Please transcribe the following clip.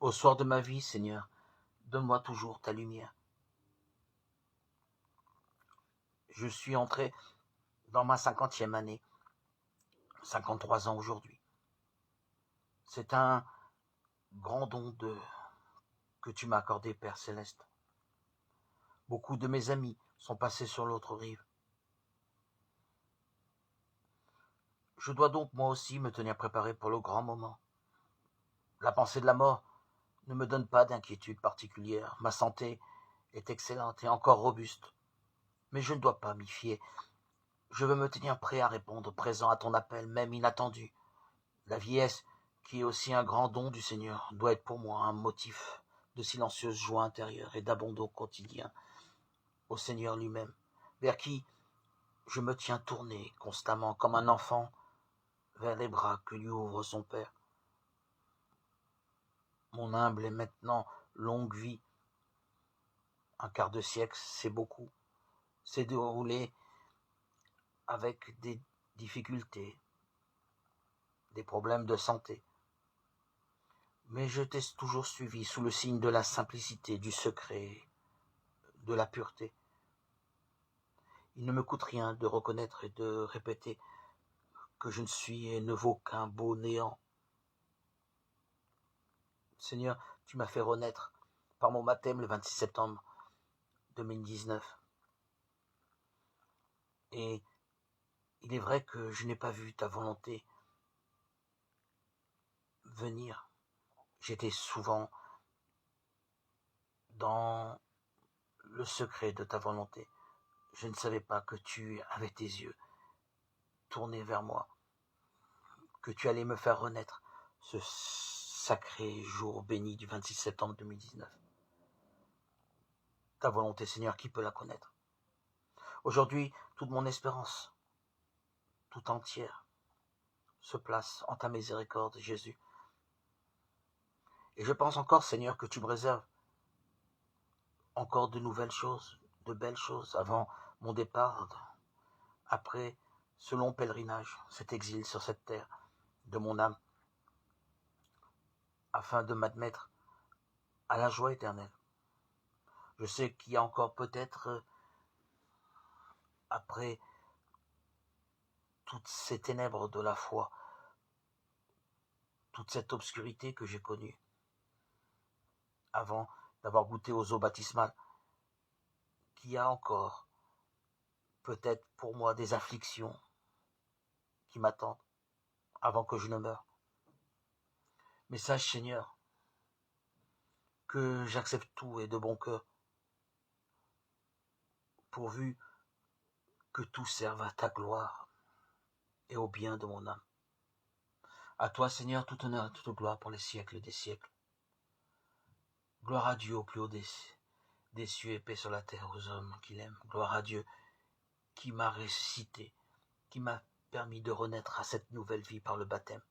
Au soir de ma vie, Seigneur, donne-moi toujours ta lumière. Je suis entré dans ma 50e année, 53 ans aujourd'hui. C'est un grand don que tu m'as accordé, Père Céleste. Beaucoup de mes amis sont passés sur l'autre rive. Je dois donc moi aussi me tenir préparé pour le grand moment. La pensée de la mort ne me donne pas d'inquiétude particulière. Ma santé est excellente et encore robuste. Mais je ne dois pas m'y fier. Je veux me tenir prêt à répondre, présent à ton appel, même inattendu. La vieillesse, qui est aussi un grand don du Seigneur, doit être pour moi un motif de silencieuse joie intérieure et d'abandon quotidien au Seigneur lui-même, vers qui je me tiens tourné constamment comme un enfant vers les bras que lui ouvre son Père. Mon humble et maintenant longue vie, un quart de siècle, c'est beaucoup, s'est déroulé avec des difficultés, des problèmes de santé. Mais je t'ai toujours suivi sous le signe de la simplicité, du secret, de la pureté. Il ne me coûte rien de reconnaître et de répéter que je ne suis et ne vaux qu'un beau néant. Seigneur, tu m'as fait renaître par mon baptême le 26 septembre 2019. Et il est vrai que je n'ai pas vu ta volonté venir. J'étais souvent dans le secret de ta volonté. Je ne savais pas que tu avais tes yeux tournés vers moi, que tu allais me faire renaître ce sacré jour béni du 26 septembre 2019. Ta volonté, Seigneur, qui peut la connaître? Aujourd'hui, toute mon espérance, tout entière, se place en ta miséricorde, Jésus. Et je pense encore, Seigneur, que tu me réserves encore de nouvelles choses, de belles choses, avant mon départ, après ce long pèlerinage, cet exil sur cette terre de mon âme, afin de m'admettre à la joie éternelle. Je sais qu'il y a encore peut-être, après toutes ces ténèbres de la foi, toute cette obscurité que j'ai connue, avant d'avoir goûté aux eaux baptismales, qu'il y a encore peut-être pour moi des afflictions qui m'attendent avant que je ne meure. Mais sache, Seigneur, que j'accepte tout et de bon cœur, pourvu que tout serve à ta gloire et au bien de mon âme. À toi, Seigneur, tout honneur et toute gloire pour les siècles des siècles. Gloire à Dieu au plus haut des cieux et paix sur la terre aux hommes qu'il aime. Gloire à Dieu qui m'a ressuscité, qui m'a permis de renaître à cette nouvelle vie par le baptême.